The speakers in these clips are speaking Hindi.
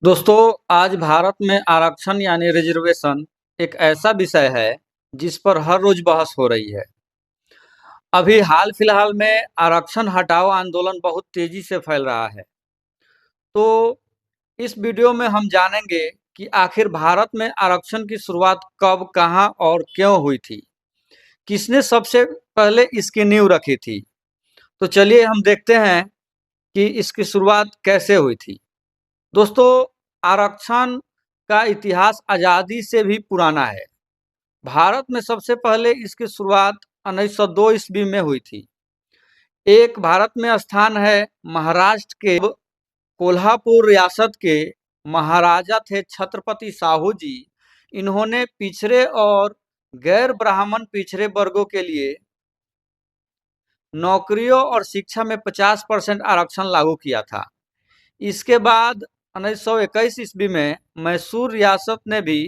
दोस्तों, आज भारत में आरक्षण यानी रिजर्वेशन एक ऐसा विषय है जिस पर हर रोज बहस हो रही है। अभी हाल फिलहाल में आरक्षण हटाओ आंदोलन बहुत तेजी से फैल रहा है। तो इस वीडियो में हम जानेंगे कि आखिर भारत में आरक्षण की शुरुआत कब, कहां और क्यों हुई थी। किसने सबसे पहले इसकी नींव रखी थी। तो चलिए हम देखते हैं कि इसकी शुरुआत कैसे हुई थी। दोस्तों, आरक्षण का इतिहास आज़ादी से भी पुराना है। भारत में सबसे पहले इसकी शुरुआत 1902 ईस्वी में हुई थी। एक भारत में स्थान है महाराष्ट्र के कोल्हापुर रियासत के महाराजा थे छत्रपति साहू जी। इन्होंने पिछड़े और गैर ब्राह्मण पिछड़े वर्गों के लिए नौकरियों और शिक्षा में 50% आरक्षण लागू किया था। इसके बाद 1921 ईस्वी में मैसूर रियासत ने भी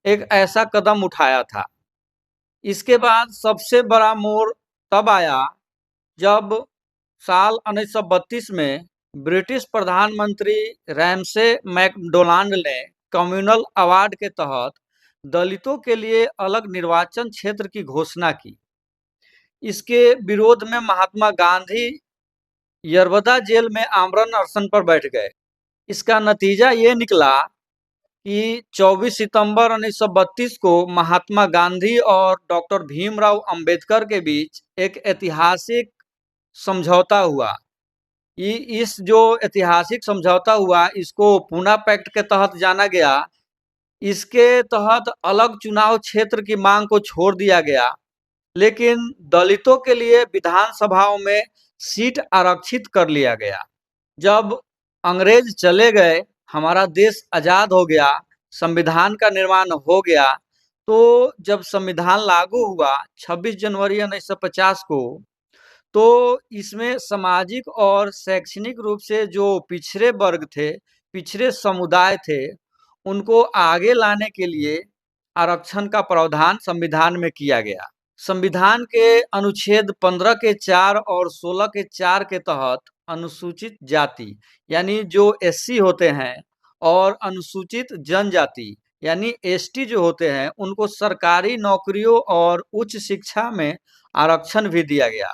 एक ऐसा कदम उठाया था। इसके बाद सबसे बड़ा मोड़ तब आया जब साल 1932 में ब्रिटिश प्रधानमंत्री रैमसे मैकडोनाल्ड ने कम्युनल अवार्ड के तहत दलितों के लिए अलग निर्वाचन क्षेत्र की घोषणा की। इसके विरोध में महात्मा गांधी यरवदा जेल में आमरण अनशन पर बैठ गए। इसका नतीजा ये निकला कि 24 सितंबर 1932 को महात्मा गांधी और डॉक्टर भीमराव अंबेडकर के बीच एक ऐतिहासिक समझौता हुआ। इस जो ऐतिहासिक समझौता हुआ इसको पूना पैक्ट के तहत जाना गया। इसके तहत अलग चुनाव क्षेत्र की मांग को छोड़ दिया गया, लेकिन दलितों के लिए विधानसभाओं में सीट आरक्षित कर लिया गया। जब अंग्रेज चले गए, हमारा देश आजाद हो गया, संविधान का निर्माण हो गया। तो जब संविधान लागू हुआ 26 जनवरी 1950 को, तो इसमें सामाजिक और शैक्षणिक रूप से जो पिछड़े वर्ग थे, पिछड़े समुदाय थे, उनको आगे लाने के लिए आरक्षण का प्रावधान संविधान में किया गया। संविधान के अनुच्छेद 15 के 4 और 16 के 4 के तहत अनुसूचित जाति यानी जो एससी होते हैं और अनुसूचित जनजाति यानी एसटी जो होते हैं, उनको सरकारी नौकरियों और उच्च शिक्षा में आरक्षण भी दिया गया।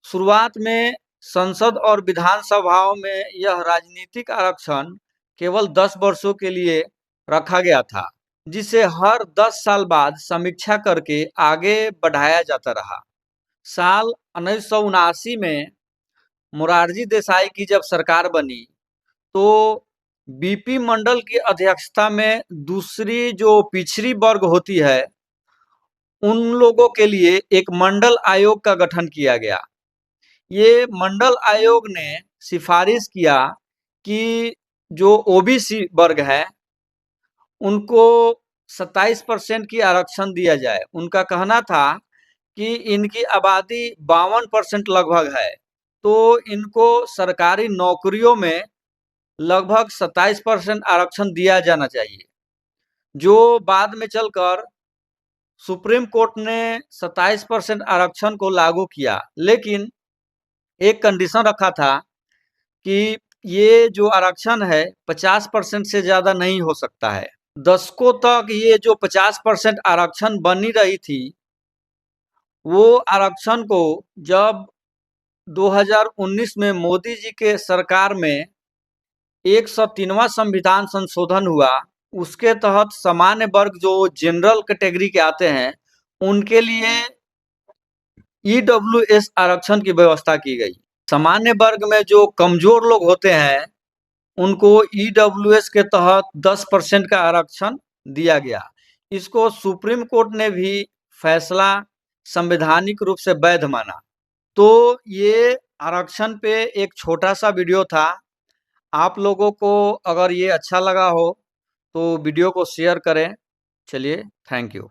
शुरुआत में संसद और विधानसभाओं में यह राजनीतिक आरक्षण केवल 10 वर्षों के लिए रखा गया था, जिसे हर 10 साल बाद समीक्षा करके आगे बढ़ाया जाता रहा। साल 1979 में मोरारजी देसाई की जब सरकार बनी, तो बीपी मंडल की अध्यक्षता में दूसरी जो पिछड़ी वर्ग होती है, उन लोगों के लिए एक मंडल आयोग का गठन किया गया। ये मंडल आयोग ने सिफारिश किया कि जो ओबीसी वर्ग है, उनको 27% की आरक्षण दिया जाए। उनका कहना था कि इनकी आबादी 52% लगभग है, तो इनको सरकारी नौकरियों में लगभग 27% आरक्षण दिया जाना चाहिए। जो बाद में चलकर सुप्रीम कोर्ट ने 27% आरक्षण को लागू किया, लेकिन एक कंडीशन रखा था कि ये जो आरक्षण है 50% से ज़्यादा नहीं हो सकता है। दशकों तक ये जो 50% आरक्षण बनी रही थी, वो आरक्षण को जब 2019 में मोदी जी के सरकार में 103वां संविधान संशोधन हुआ, उसके तहत सामान्य वर्ग जो जनरल कैटेगरी के आते हैं, उनके लिए ईडब्ल्यूएस आरक्षण की व्यवस्था की गई। सामान्य वर्ग में जो कमजोर लोग होते हैं, उनको ईडब्ल्यूएस के तहत 10% का आरक्षण दिया गया। इसको सुप्रीम कोर्ट ने भी फैसला संवैधानिक रूप से वैध माना। तो ये आरक्षण पे एक छोटा सा वीडियो था। आप लोगों को अगर ये अच्छा लगा हो तो वीडियो को शेयर करें। चलिए, थैंक यू।